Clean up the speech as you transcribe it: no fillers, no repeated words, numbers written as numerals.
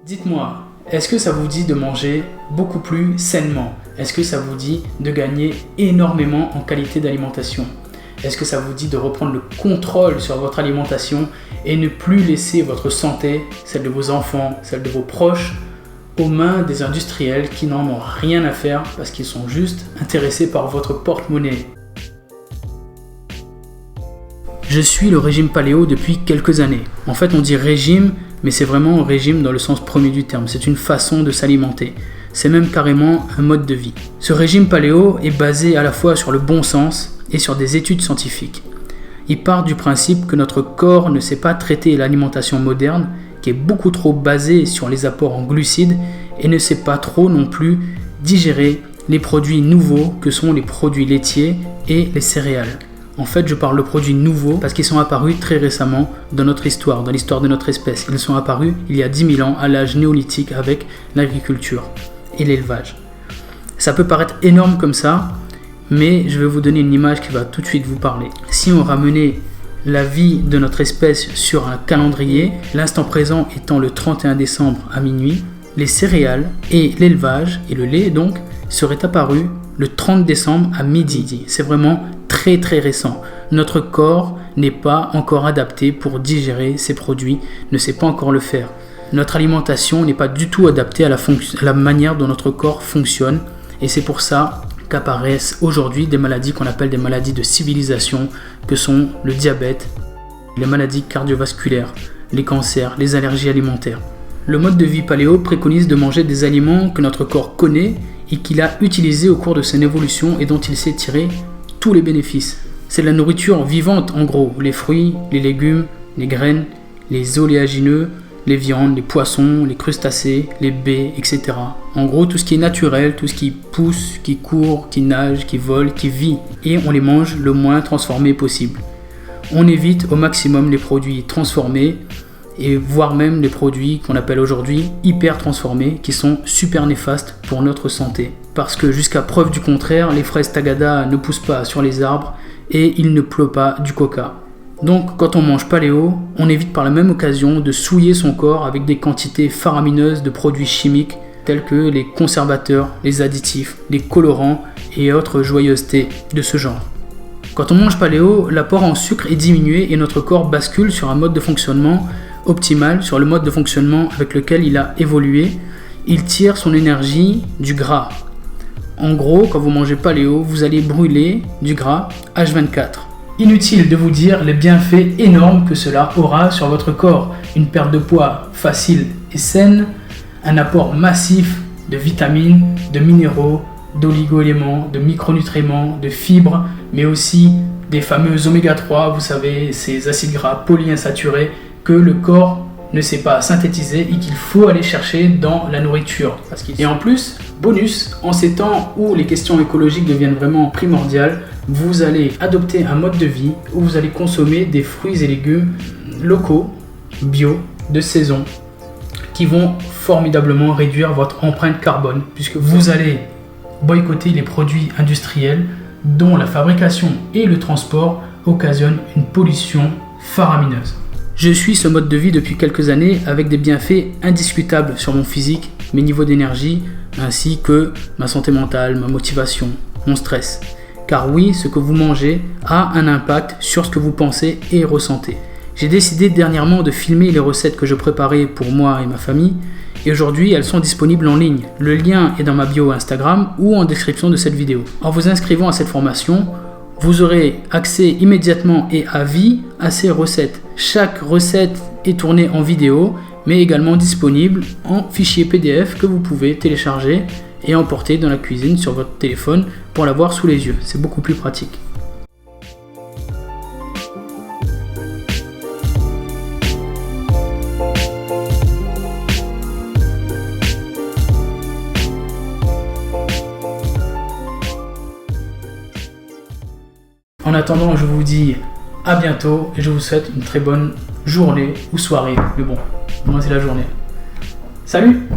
Dites-moi, est-ce que ça vous dit de manger beaucoup plus sainement? Est-ce que ça vous dit de gagner énormément en qualité d'alimentation? Est-ce que ça vous dit de reprendre le contrôle sur votre alimentation et ne plus laisser votre santé, celle de vos enfants, celle de vos proches, aux mains des industriels qui n'en ont rien à faire parce qu'ils sont juste intéressés par votre porte-monnaie? Je suis le régime paléo depuis quelques années. En fait, on dit régime, mais c'est vraiment un régime dans le sens premier du terme. C'est une façon de s'alimenter. C'est même carrément un mode de vie. Ce régime paléo est basé à la fois sur le bon sens et sur des études scientifiques. Il part du principe que notre corps ne sait pas traiter l'alimentation moderne, qui est beaucoup trop basée sur les apports en glucides, et ne sait pas trop non plus digérer les produits nouveaux que sont les produits laitiers et les céréales. En fait, je parle de produits nouveaux parce qu'ils sont apparus très récemment dans notre histoire, dans l'histoire de notre espèce. Ils sont apparus il y a 10 000 ans, à l'âge néolithique, avec l'agriculture et l'élevage. Ça peut paraître énorme comme ça, mais je vais vous donner une image qui va tout de suite vous parler. Si on ramenait la vie de notre espèce sur un calendrier, l'instant présent étant le 31 décembre à minuit, les céréales et l'élevage, et le lait donc, seraient apparus le 30 décembre à midi. C'est vraiment très très récent. Notre corps n'est pas encore adapté pour digérer ces produits, ne sait pas encore le faire. Notre alimentation n'est pas du tout adaptée à la manière dont notre corps fonctionne, et c'est pour ça qu'apparaissent aujourd'hui des maladies qu'on appelle des maladies de civilisation, que sont le diabète, les maladies cardiovasculaires, les cancers, les allergies alimentaires. Le mode de vie paléo préconise de manger des aliments que notre corps connaît et qu'il a utilisés au cours de son évolution et dont il sait tirer tous les bénéfices. C'est de la nourriture vivante en gros, les fruits, les légumes, les graines, les oléagineux, les viandes, les poissons, les crustacés, les baies, etc. En gros, tout ce qui est naturel, tout ce qui pousse, qui court, qui nage, qui vole, qui vit. Et on les mange le moins transformés possible. On évite au maximum les produits transformés, et voire même les produits qu'on appelle aujourd'hui hyper transformés, qui sont super néfastes pour notre santé. Parce que jusqu'à preuve du contraire, les fraises Tagada ne poussent pas sur les arbres et il ne pleut pas du coca. Donc quand on mange paléo, on évite par la même occasion de souiller son corps avec des quantités faramineuses de produits chimiques tels que les conservateurs, les additifs, les colorants et autres joyeusetés de ce genre. Quand on mange paléo, l'apport en sucre est diminué et notre corps bascule sur un mode de fonctionnement optimal, sur le mode de fonctionnement avec lequel il a évolué. Il tire son énergie du gras. En gros, quand vous mangez paléo, vous allez brûler du gras H24. Inutile de vous dire les bienfaits énormes que cela aura sur votre corps. Une perte de poids facile et saine, un apport massif de vitamines, de minéraux, d'oligo-éléments, de micronutriments, de fibres, mais aussi des fameux oméga 3, vous savez, ces acides gras polyinsaturés que le corps ne sait pas synthétiser et qu'il faut aller chercher dans la nourriture. Et en plus, bonus, en ces temps où les questions écologiques deviennent vraiment primordiales, vous allez adopter un mode de vie où vous allez consommer des fruits et légumes locaux, bio, de saison, qui vont formidablement réduire votre empreinte carbone, puisque vous allez boycotter les produits industriels dont la fabrication et le transport occasionnent une pollution faramineuse. Je suis ce mode de vie depuis quelques années avec des bienfaits indiscutables sur mon physique, mes niveaux d'énergie, ainsi que ma santé mentale, ma motivation, mon stress. Car oui, ce que vous mangez a un impact sur ce que vous pensez et ressentez. J'ai décidé dernièrement de filmer les recettes que je préparais pour moi et ma famille, et aujourd'hui elles sont disponibles en ligne. Le lien est dans ma bio Instagram ou en description de cette vidéo. En vous inscrivant à cette formation, vous aurez accès immédiatement et à vie à ces recettes. Chaque recette est tournée en vidéo, mais également disponible en fichier PDF que vous pouvez télécharger et emporter dans la cuisine sur votre téléphone pour l'avoir sous les yeux. C'est beaucoup plus pratique. En attendant, je vous dis à bientôt et je vous souhaite une très bonne journée ou soirée. Mais bon, moi c'est la journée. Salut!